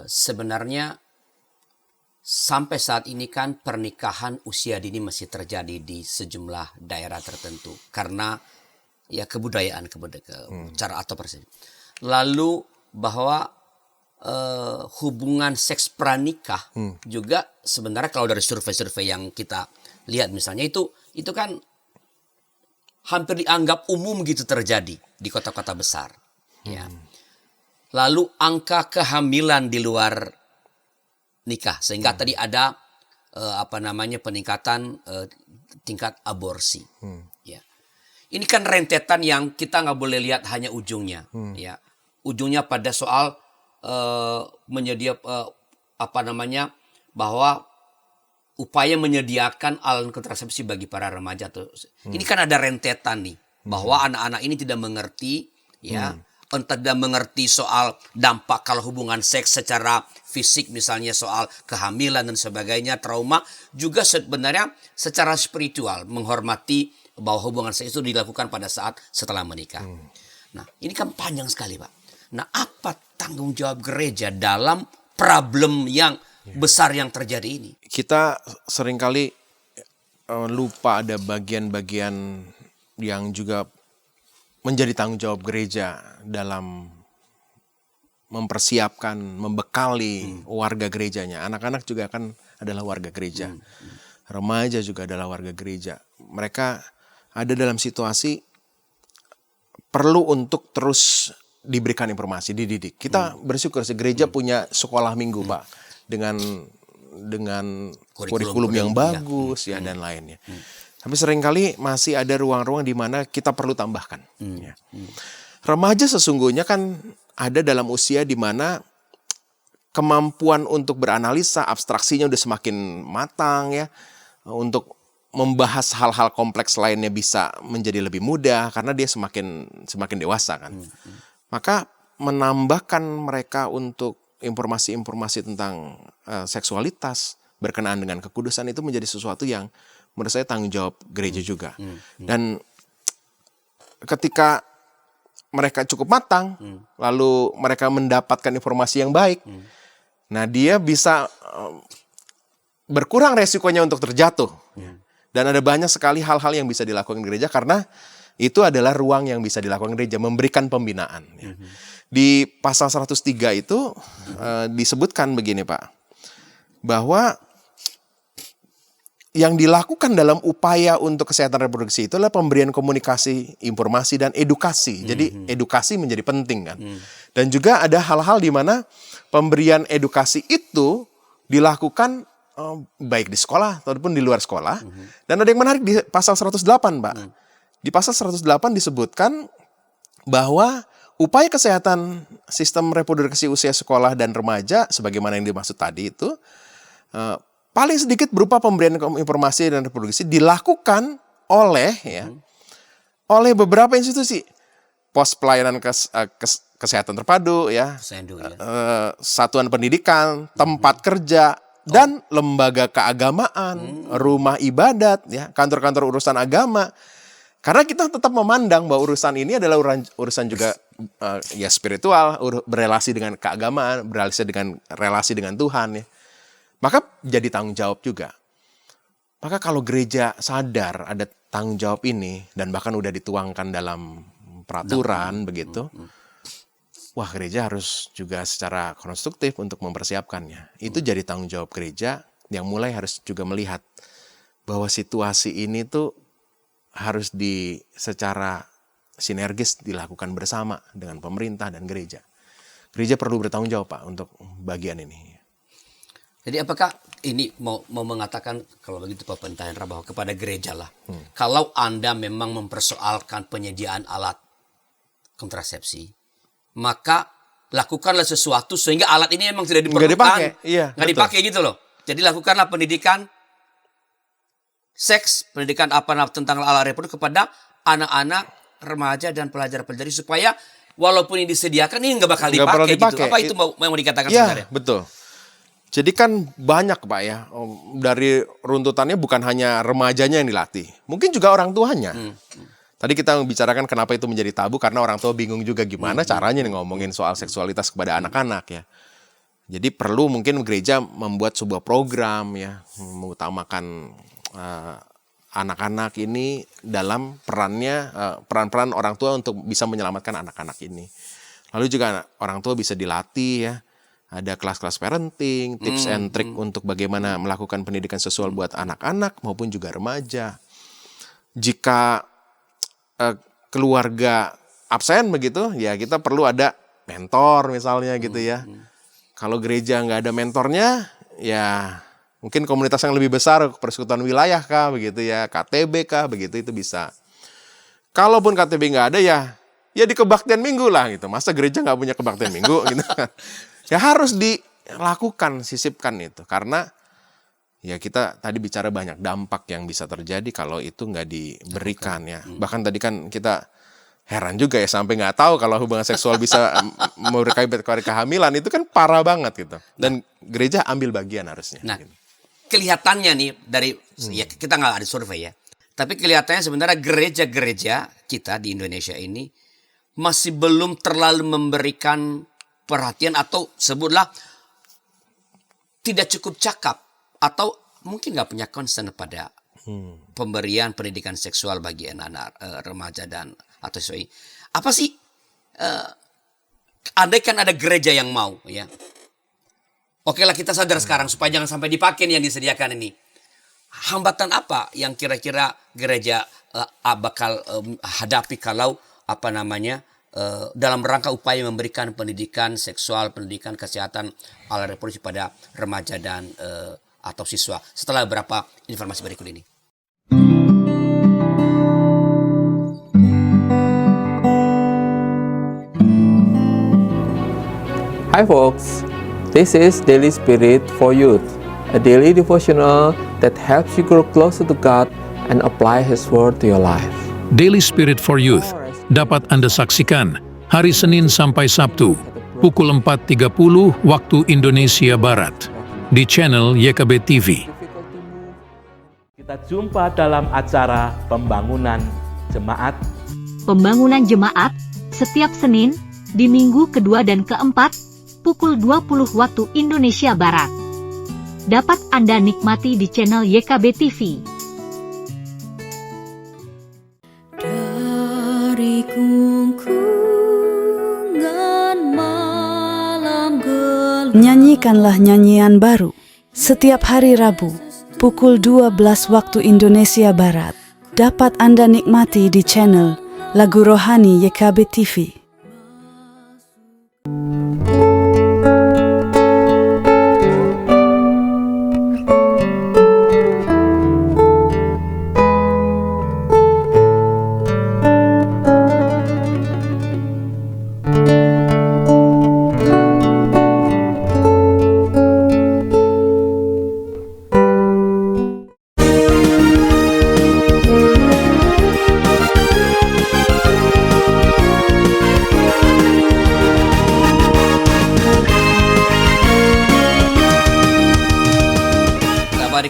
B: sebenarnya sampai saat ini kan pernikahan usia dini masih terjadi di sejumlah daerah tertentu karena ya kebudayaan cara atau persepsi. Lalu bahwa hubungan seks pranikah juga sebenarnya kalau dari survei-survei yang kita lihat misalnya itu kan hampir dianggap umum gitu terjadi di kota-kota besar. Ya. Lalu angka kehamilan di luar nikah sehingga tadi ada peningkatan tingkat aborsi. Ya. Ini kan rentetan yang kita nggak boleh lihat hanya ujungnya. Ya. Ujungnya pada soal bahwa upaya menyediakan alat kontrasepsi bagi para remaja tuh. Ini kan ada rentetan nih bahwa anak-anak ini tidak mengerti ya, tidak mengerti soal dampak kalau hubungan seks secara fisik, misalnya soal kehamilan dan sebagainya, trauma, juga sebenarnya secara spiritual menghormati bahwa hubungan seks itu dilakukan pada saat setelah menikah. Nah, ini kan panjang sekali, Pak. Nah, apa tanggung jawab gereja dalam problem yang besar yang terjadi ini?
A: Kita seringkali lupa ada bagian-bagian yang juga menjadi tanggung jawab gereja dalam mempersiapkan, membekali warga gerejanya. Anak-anak juga kan adalah warga gereja. Remaja juga adalah warga gereja. Mereka ada dalam situasi perlu untuk terus diberikan informasi, dididik. Kita bersyukur gereja punya sekolah minggu, Pak, dengan kurikulum yang bagus ya dan lainnya. Tapi seringkali masih ada ruang-ruang di mana kita perlu tambahkan. Ya. Remaja sesungguhnya kan ada dalam usia di mana kemampuan untuk beranalisa, abstraksinya udah semakin matang ya, untuk membahas hal-hal kompleks lainnya bisa menjadi lebih mudah karena dia semakin dewasa kan. Maka menambahkan mereka untuk informasi-informasi tentang seksualitas berkenaan dengan kekudusan itu menjadi sesuatu yang menurut saya tanggung jawab gereja juga. Dan ketika mereka cukup matang, lalu mereka mendapatkan informasi yang baik, nah dia bisa berkurang resikonya untuk terjatuh. Dan ada banyak sekali hal-hal yang bisa dilakukan gereja karena itu adalah ruang yang bisa dilakukan gereja, memberikan pembinaan. Di pasal 103 itu disebutkan begini, Pak, bahwa yang dilakukan dalam upaya untuk kesehatan reproduksi itu adalah pemberian komunikasi, informasi, dan edukasi. Jadi edukasi menjadi penting kan. Dan juga ada hal-hal di mana pemberian edukasi itu dilakukan baik di sekolah ataupun di luar sekolah. Dan ada yang menarik di pasal 108, Pak. Di pasal 108 disebutkan bahwa upaya kesehatan sistem reproduksi usia sekolah dan remaja, sebagaimana yang dimaksud tadi itu, paling sedikit berupa pemberian informasi dan reproduksi dilakukan oleh beberapa institusi, pos pelayanan kesehatan terpadu, ya, satuan pendidikan, tempat kerja, dan lembaga keagamaan, rumah ibadat, ya, kantor-kantor urusan agama. Karena kita tetap memandang bahwa urusan ini adalah urusan juga ya spiritual, berrelasi dengan keagamaan, relasi dengan Tuhan, ya. Maka jadi tanggung jawab juga. Maka kalau gereja sadar ada tanggung jawab ini dan bahkan udah dituangkan dalam peraturan begitu, wah gereja harus juga secara konstruktif untuk mempersiapkannya. Itu jadi tanggung jawab gereja yang mulai harus juga melihat bahwa situasi ini tuh harus secara sinergis dilakukan bersama dengan pemerintah dan gereja. Gereja perlu bertanggung jawab, Pak, untuk bagian ini.
B: Jadi apakah ini mau mengatakan kalau begitu Pak Pentahendra bahwa kepada gereja lah, kalau Anda memang mempersoalkan penyediaan alat kontrasepsi, maka lakukanlah sesuatu sehingga alat ini memang tidak diperlukan, nggak dipakai gitu loh. Jadi lakukanlah pendidikan seks, pendidikan tentang alat reproduksi kepada anak-anak, remaja dan pelajar-pelajari supaya walaupun ini disediakan ini nggak bakal dipakai gitu. Apa itu mau dikatakan sebenarnya?
A: Betul. Jadi kan banyak, Pak, ya, dari runtutannya bukan hanya remajanya yang dilatih, mungkin juga orang tuanya. Tadi kita membicarakan kenapa itu menjadi tabu karena orang tua bingung juga gimana caranya ngomongin soal seksualitas kepada anak-anak, ya. Jadi perlu mungkin gereja membuat sebuah program, ya, mengutamakan anak-anak ini dalam peran-peran orang tua untuk bisa menyelamatkan anak-anak ini. Lalu juga orang tua bisa dilatih, ya. Ada kelas-kelas parenting, tips and trick untuk bagaimana melakukan pendidikan seksual buat anak-anak maupun juga remaja. Jika keluarga absen begitu, ya kita perlu ada mentor misalnya gitu ya. Kalau gereja nggak ada mentornya, ya mungkin komunitas yang lebih besar, persekutuan wilayah kah begitu ya, KTB kah begitu, itu bisa. Kalaupun KTB nggak ada, ya di kebaktian minggu lah gitu. Masa gereja nggak punya kebaktian minggu gitu kan? Ya harus dilakukan, sisipkan itu. Karena ya kita tadi bicara banyak dampak yang bisa terjadi kalau itu nggak diberikan ya. Bahkan tadi kan kita heran juga ya sampai nggak tahu kalau hubungan seksual bisa berkaitan kehamilan, itu kan parah banget gitu. Dan gereja ambil bagian harusnya.
B: Nah, kelihatannya nih dari ya kita nggak ada survei ya, tapi kelihatannya sebenarnya gereja-gereja kita di Indonesia ini masih belum terlalu memberikan perhatian atau sebutlah tidak cukup cakap atau mungkin nggak punya concern pada pemberian pendidikan seksual bagi anak-anak remaja dan atau siswa ini. Apa sih? Andai kan ada gereja yang mau, ya. Oke lah kita sadar sekarang supaya jangan sampai dipakai yang disediakan ini. Hambatan apa yang kira-kira gereja bakal hadapi kalau dalam rangka upaya memberikan pendidikan seksual, pendidikan kesehatan ala reproduksi pada remaja dan atau siswa setelah beberapa informasi berikut ini.
C: Hi folks, this is Daily Spirit for Youth, a daily devotional that helps you grow closer to God and apply His Word to your life.
D: Daily Spirit for Youth dapat Anda saksikan hari Senin sampai Sabtu pukul 4.30 waktu Indonesia Barat di channel YKB TV.
E: Kita jumpa dalam acara Pembangunan Jemaat.
F: Pembangunan Jemaat setiap Senin di minggu kedua dan keempat pukul 20 waktu Indonesia Barat. Dapat Anda nikmati di channel YKB TV.
H: Dari kungkungan malam gelap,
G: Nyanyikanlah nyanyian baru setiap hari Rabu pukul 12 waktu Indonesia Barat. Dapat Anda nikmati di channel Lagu Rohani YKB TV.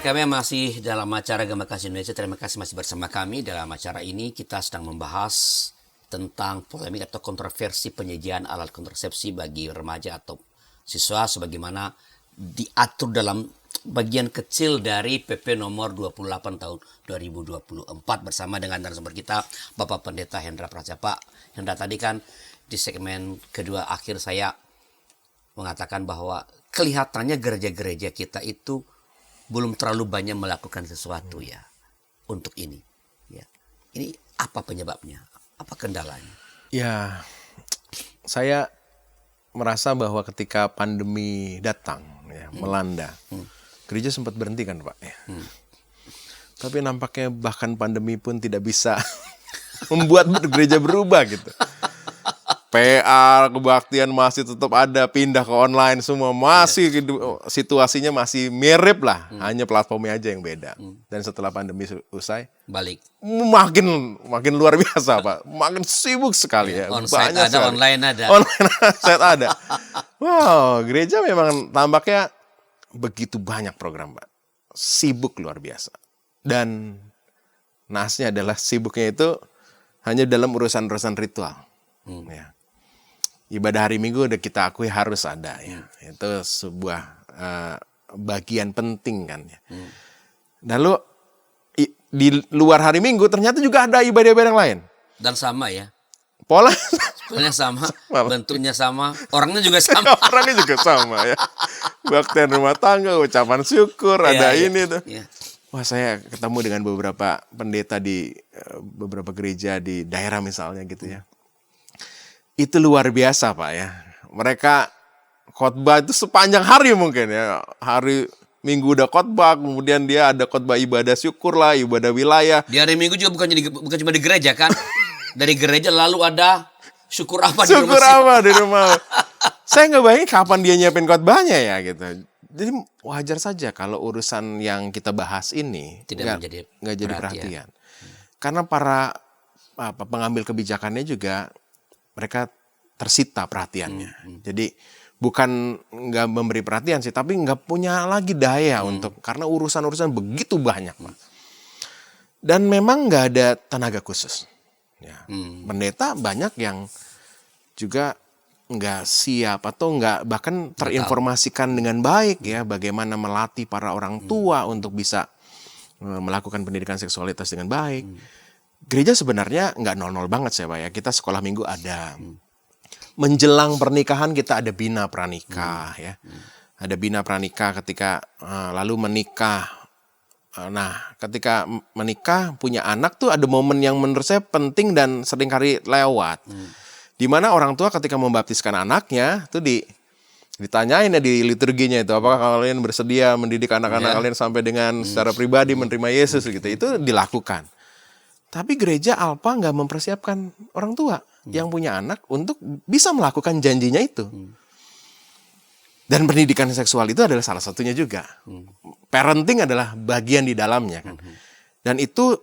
B: Kami masih dalam acara Gema Kasih Indonesia. Terima kasih masih bersama kami. Dalam acara ini kita sedang membahas tentang polemik atau kontroversi penyediaan alat kontrasepsi bagi remaja atau siswa sebagaimana diatur dalam bagian kecil dari PP nomor 28 tahun 2024 bersama dengan narasumber kita Bapak Pendeta Hendra Praja. Pak Hendra, tadi kan di segmen kedua akhir saya mengatakan bahwa kelihatannya gereja-gereja kita itu belum terlalu banyak melakukan sesuatu ya untuk ini. Ya. Ini apa penyebabnya? Apa kendalanya?
A: Ya, saya merasa bahwa ketika pandemi datang, ya, melanda, gereja sempat berhenti kan Pak. Ya. Tapi nampaknya bahkan pandemi pun tidak bisa membuat gereja berubah gitu. PA, kebaktian masih tetap ada, pindah ke online semua, masih situasinya masih mirip lah, hanya platformnya aja yang beda. Dan setelah pandemi usai,
B: balik.
A: Makin luar biasa Pak, makin sibuk sekali ya.
B: Onsite
A: banyak
B: ada,
A: sekali.
B: online ada.
A: Onsite ada. Wow, gereja memang tampaknya begitu banyak program Pak, sibuk luar biasa. Dan nasnya adalah sibuknya itu hanya dalam urusan-urusan ritual. Ya. Ibadah hari Minggu udah kita akui harus ada ya. Itu sebuah bagian penting kan ya. Lalu di luar hari Minggu ternyata juga ada ibadah-ibadah yang lain.
B: Dan sama ya.
A: Polanya
B: sama, bentuknya sama, orangnya juga sama.
A: Orangnya juga sama ya. Baktian rumah tangga, ucapan syukur, ada ini tuh.
B: Ya.
A: Wah, saya ketemu dengan beberapa pendeta di beberapa gereja di daerah misalnya gitu ya. Itu luar biasa Pak ya. Mereka khotbah itu sepanjang hari mungkin ya. Hari Minggu udah khotbah, kemudian dia ada khotbah ibadah syukur lah, ibadah wilayah.
B: Di hari Minggu juga bukan cuma di gereja kan. Dari gereja lalu ada syukur apa di rumah.
A: Syukur apa di rumah. Saya nggak bayangin kapan dia nyiapin khotbahnya ya gitu. Jadi wajar saja kalau urusan yang kita bahas ini
B: Tidak
A: nggak jadi perhatian. Karena para pengambil kebijakannya juga mereka tersita perhatiannya. Jadi bukan nggak memberi perhatian sih, tapi nggak punya lagi daya untuk, karena urusan-urusan begitu banyak, Pak. Dan memang nggak ada tenaga khusus. Ya. Pendeta banyak yang juga nggak siap atau nggak bahkan terinformasikan dengan baik ya bagaimana melatih para orang tua untuk bisa melakukan pendidikan seksualitas dengan baik. Gereja sebenarnya nggak nol-nol banget sih Pak ya. Kita sekolah minggu ada. Menjelang pernikahan kita ada bina pranikah ya. Ada bina pranikah ketika lalu menikah. Nah, ketika menikah punya anak tuh ada momen yang menurut saya penting dan seringkali lewat. Di mana orang tua ketika membaptiskan anaknya tuh ditanyain ya di liturginya itu, apakah kalian bersedia mendidik anak-anak kalian sampai dengan secara pribadi menerima Yesus gitu. Itu dilakukan. Tapi gereja Alpha nggak mempersiapkan orang tua yang punya anak untuk bisa melakukan janjinya itu. Dan pendidikan seksual itu adalah salah satunya juga. Parenting adalah bagian di dalamnya kan. Dan itu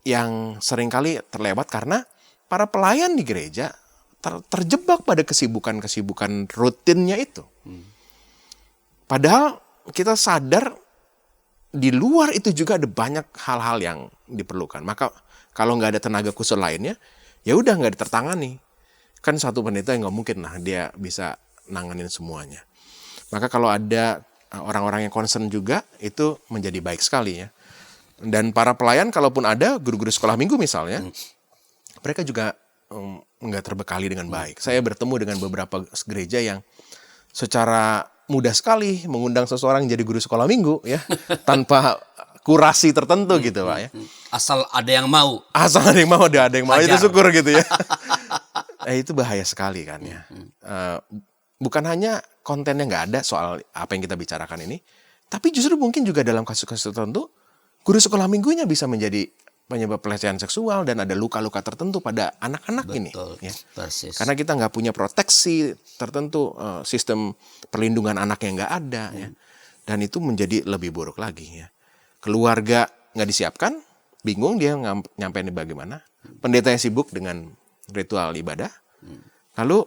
A: yang seringkali terlewat karena para pelayan di gereja terjebak pada kesibukan-kesibukan rutinnya itu. Padahal kita sadar di luar itu juga ada banyak hal-hal yang diperlukan. Maka kalau nggak ada tenaga khusus lainnya, ya udah nggak ditertangani. Kan satu pendeta yang nggak mungkin lah dia bisa nanganin semuanya. Maka kalau ada orang-orang yang concern juga, itu menjadi baik sekali ya. Dan para pelayan kalaupun ada, guru-guru sekolah minggu misalnya, mereka juga nggak terbekali dengan baik. Saya bertemu dengan beberapa gereja yang secara mudah sekali mengundang seseorang jadi guru sekolah minggu ya, tanpa kurasi tertentu gitu Pak ya.
B: Asal ada yang mau.
A: Asal ada yang mau, ada yang mau itu syukur gitu ya. Itu bahaya sekali kan ya. Bukan hanya kontennya nggak ada soal apa yang kita bicarakan ini, tapi justru mungkin juga dalam kasus-kasus tertentu guru sekolah minggunya bisa menjadi penyebab pelecehan seksual dan ada luka-luka tertentu pada anak-anak ini. Ya.
B: Persis.
A: Karena kita nggak punya proteksi tertentu, sistem perlindungan anak yang nggak ada, ya. Dan itu menjadi lebih buruk lagi. Ya. Keluarga nggak disiapkan, bingung dia nyampein bagaimana. Pendetanya sibuk dengan ritual ibadah, lalu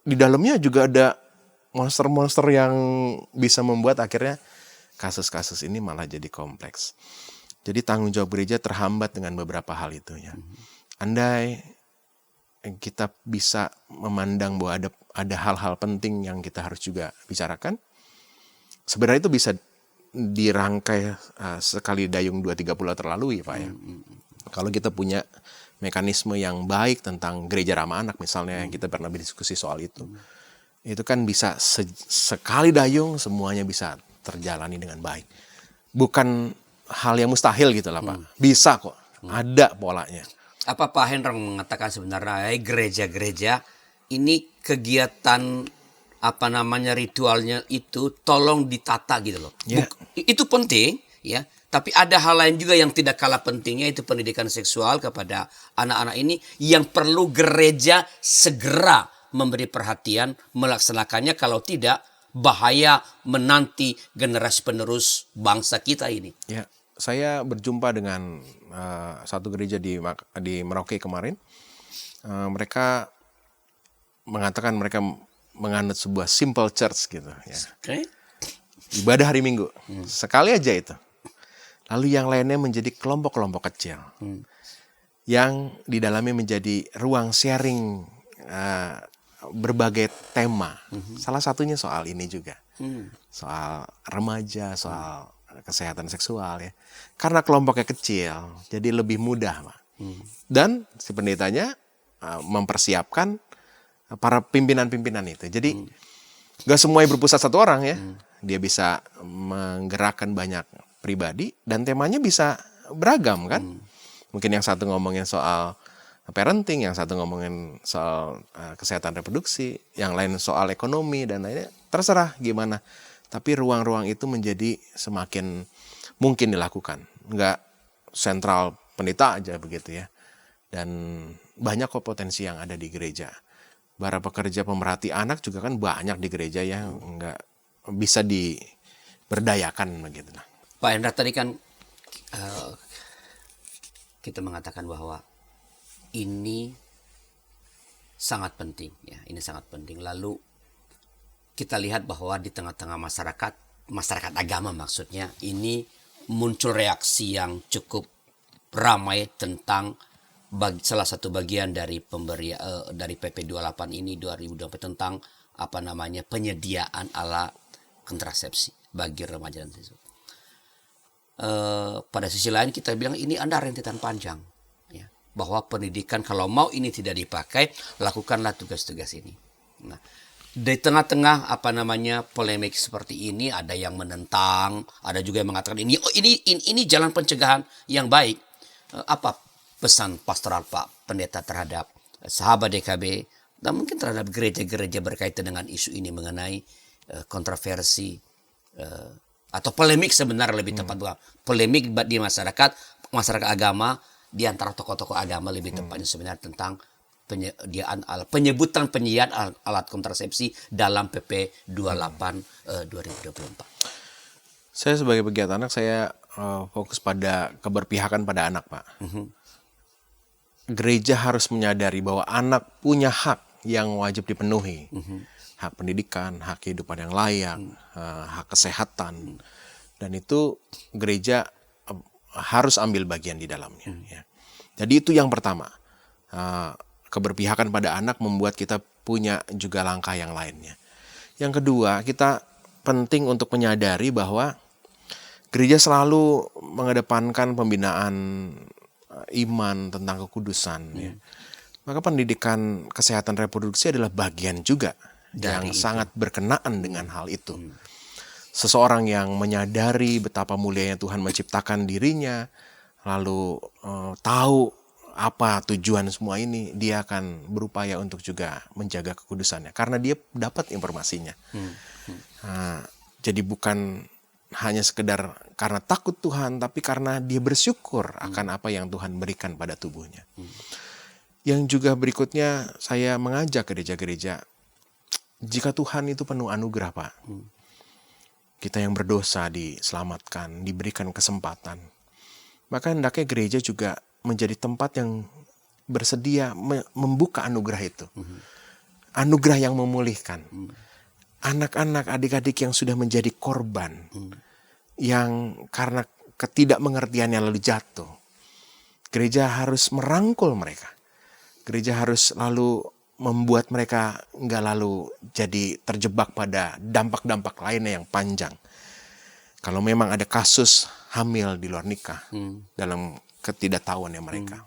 A: di dalamnya juga ada monster-monster yang bisa membuat akhirnya kasus-kasus ini malah jadi kompleks. Jadi tanggung jawab gereja terhambat dengan beberapa hal itu ya. Andai kita bisa memandang bahwa ada hal-hal penting yang kita harus juga bicarakan, sebenarnya itu bisa dirangkai sekali dayung 2-3 pulau terlalui Pak ya. Kalau kita punya mekanisme yang baik tentang gereja ramah anak misalnya, kita pernah berdiskusi soal itu. Itu kan bisa sekali dayung semuanya bisa terjalani dengan baik. Bukan hal yang mustahil gitu lah Pak. Bisa kok, ada polanya.
B: Apa Pak Hendrong mengatakan sebenarnya gereja-gereja ini kegiatan ritualnya itu tolong ditata gitu loh.
A: Yeah.
B: Itu penting ya, tapi ada hal lain juga yang tidak kalah pentingnya, itu pendidikan seksual kepada anak-anak ini yang perlu gereja segera memberi perhatian melaksanakannya, kalau tidak bahaya menanti generasi penerus bangsa kita ini.
A: Ya, saya berjumpa dengan satu gereja di Merauke kemarin. Mereka mengatakan mereka menganut sebuah simple church gitu ya.
B: Okay.
A: Ibadah hari Minggu. Sekali aja itu. Lalu yang lainnya menjadi kelompok-kelompok kecil. Yang di dalamnya menjadi ruang sharing berbagai tema. Salah satunya soal ini juga. Soal remaja, soal kesehatan seksual ya. Karena kelompoknya kecil, jadi lebih mudah, Pak. Dan si pendetanya mempersiapkan para pimpinan-pimpinan itu. Jadi gak semuanya berpusat satu orang ya. Dia bisa menggerakkan banyak pribadi dan temanya bisa beragam kan. Mungkin yang satu ngomongin soal parenting, yang satu ngomongin soal kesehatan reproduksi, yang lain soal ekonomi dan lainnya. Terserah gimana. Tapi ruang-ruang itu menjadi semakin mungkin dilakukan. Nggak sentral pendeta aja begitu ya. Dan banyak kok potensi yang ada di gereja. Para pekerja pemerhati anak juga kan banyak di gereja ya. Nggak bisa berdayakan begitu.
B: Pak Hendra, tadi kan kita mengatakan bahwa ini sangat penting, ya, ini sangat penting. Lalu kita lihat bahwa di tengah-tengah masyarakat agama maksudnya, ini muncul reaksi yang cukup ramai tentang salah satu bagian dari dari PP 28 ini 2024 tentang penyediaan alat kontrasepsi bagi remaja dan siswa. Pada sisi lain kita bilang ini ada rentetan panjang, ya, bahwa pendidikan kalau mau ini tidak dipakai, lakukanlah tugas-tugas ini. Nah, di tengah-tengah polemik seperti ini, ada yang menentang, ada juga yang mengatakan ini jalan pencegahan yang baik. Apa pesan pastoral Pak Pendeta terhadap sahabat DKB dan mungkin terhadap gereja-gereja berkaitan dengan isu ini mengenai kontroversi atau polemik sebenarnya lebih tepat, polemik di masyarakat agama, di antara tokoh-tokoh agama lebih tepatnya sebenarnya tentang penyebutan penyediaan alat kontrasepsi dalam PP 28 2024.
A: Saya sebagai pegiat anak, saya fokus pada keberpihakan pada anak, Pak. Gereja harus menyadari bahwa anak punya hak yang wajib dipenuhi. Hak pendidikan, hak kehidupan yang layak, hak kesehatan. Dan itu gereja harus ambil bagian di dalamnya. Ya. Jadi itu yang pertama. Keberpihakan pada anak membuat kita punya juga langkah yang lainnya. Yang kedua, kita penting untuk menyadari bahwa gereja selalu mengedepankan pembinaan iman tentang kekudusan. Ya. Maka pendidikan kesehatan reproduksi adalah bagian juga yang sangat berkenaan dengan hal itu. Seseorang yang menyadari betapa mulianya Tuhan menciptakan dirinya, lalu tahu apa tujuan semua ini, dia akan berupaya untuk juga menjaga kekudusannya karena dia dapat informasinya. Jadi bukan hanya sekedar karena takut Tuhan, tapi karena dia bersyukur akan apa yang Tuhan berikan pada tubuhnya. Yang juga berikutnya, saya mengajak gereja-gereja, jika Tuhan itu penuh anugerah, Pak, kita yang berdosa diselamatkan, diberikan kesempatan, maka hendaknya gereja juga menjadi tempat yang bersedia membuka anugerah itu. Anugerah yang memulihkan. Anak-anak, adik-adik yang sudah menjadi korban, yang karena ketidakmengertiannya lalu jatuh, gereja harus merangkul mereka. Gereja harus lalu membuat mereka nggak lalu jadi terjebak pada dampak-dampak lainnya yang panjang. Kalau memang ada kasus hamil di luar nikah, dalam ketidaktahuannya mereka,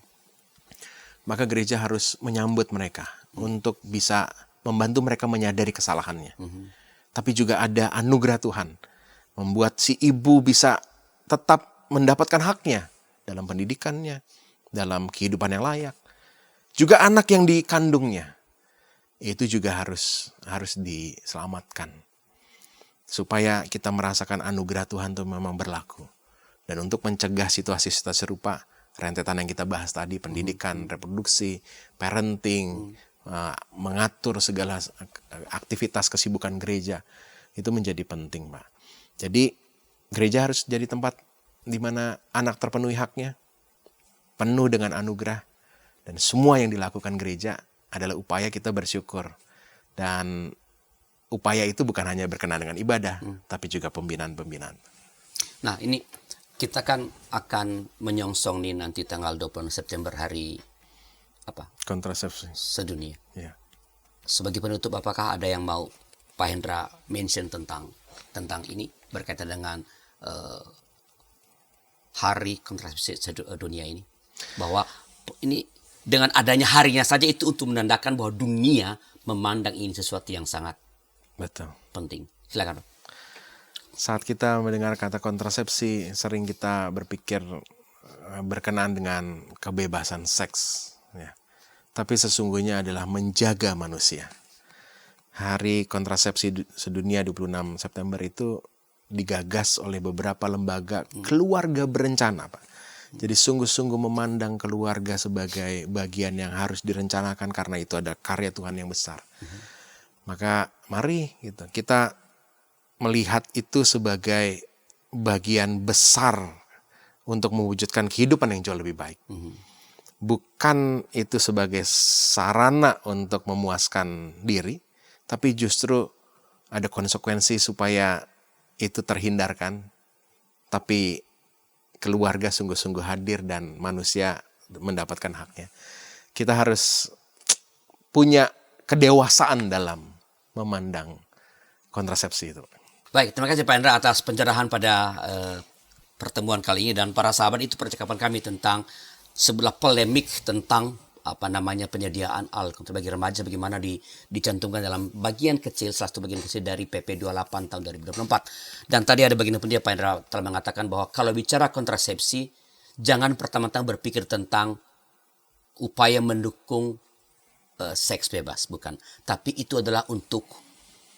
A: maka gereja harus menyambut mereka untuk bisa membantu mereka menyadari kesalahannya. Tapi juga ada anugerah Tuhan membuat si ibu bisa tetap mendapatkan haknya dalam pendidikannya, dalam kehidupan yang layak. Juga anak yang dikandungnya itu juga harus diselamatkan, supaya kita merasakan anugerah Tuhan itu memang berlaku. Dan untuk mencegah situasi-situasi serupa, rentetan yang kita bahas tadi, pendidikan, reproduksi, parenting, mengatur segala aktivitas kesibukan gereja, itu menjadi penting, Pak. Jadi gereja harus jadi tempat di mana anak terpenuhi haknya, penuh dengan anugerah, dan semua yang dilakukan gereja adalah upaya kita bersyukur. Dan upaya itu bukan hanya berkenaan dengan ibadah, tapi juga pembinaan-pembinaan.
B: Nah, ini kita kan akan menyongsong nih nanti tanggal 20 September hari
A: kontrasepsi
B: sedunia.
A: Ya.
B: Sebagai penutup, apakah ada yang mau Pak Hendra mention tentang ini berkaitan dengan hari kontrasepsi sedunia ini? Bahwa ini dengan adanya harinya saja itu untuk menandakan bahwa dunia memandang ini sesuatu yang sangat penting. Silakan, Pak.
A: Saat kita mendengar kata kontrasepsi, sering kita berpikir berkenaan dengan kebebasan seks. Ya. Tapi sesungguhnya adalah menjaga manusia. Hari kontrasepsi sedunia 26 September itu digagas oleh beberapa lembaga keluarga berencana, Pak. Jadi sungguh-sungguh memandang keluarga sebagai bagian yang harus direncanakan karena itu ada karya Tuhan yang besar. Maka mari kita melihat itu sebagai bagian besar untuk mewujudkan kehidupan yang jauh lebih baik. Bukan itu sebagai sarana untuk memuaskan diri, tapi justru ada konsekuensi supaya itu terhindarkan. Tapi keluarga sungguh-sungguh hadir dan manusia mendapatkan haknya. Kita harus punya kedewasaan dalam memandang kontrasepsi itu.
B: Baik, terima kasih Pak Hendra atas pencerahan pada pertemuan kali ini, dan para sahabat, itu percakapan kami tentang sebelah polemik tentang penyediaan alkohol bagi remaja, bagaimana dicantumkan dalam bagian kecil, salah satu bagian kecil dari PP 28 tahun 2024. Dan tadi ada bagian penting Pak Hendra telah mengatakan bahwa kalau bicara kontrasepsi, jangan pertama-tama berpikir tentang upaya mendukung seks bebas, bukan. Tapi itu adalah untuk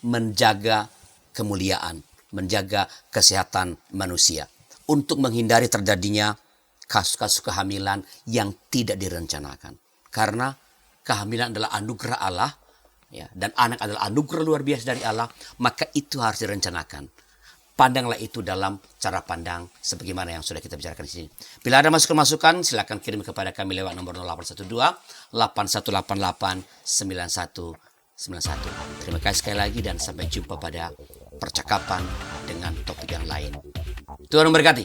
B: menjaga kemuliaan, menjaga kesehatan manusia, untuk menghindari terjadinya kasus-kasus kehamilan yang tidak direncanakan. Karena kehamilan adalah anugerah Allah, ya, dan anak adalah anugerah luar biasa dari Allah, maka itu harus direncanakan. Pandanglah itu dalam cara pandang sebagaimana yang sudah kita bicarakan di sini. Bila ada masukan-masukan, silakan kirim kepada kami lewat nomor 0812-8188-9191. Terima kasih sekali lagi dan sampai jumpa pada percakapan dengan topik yang lain. Tuhan memberkati.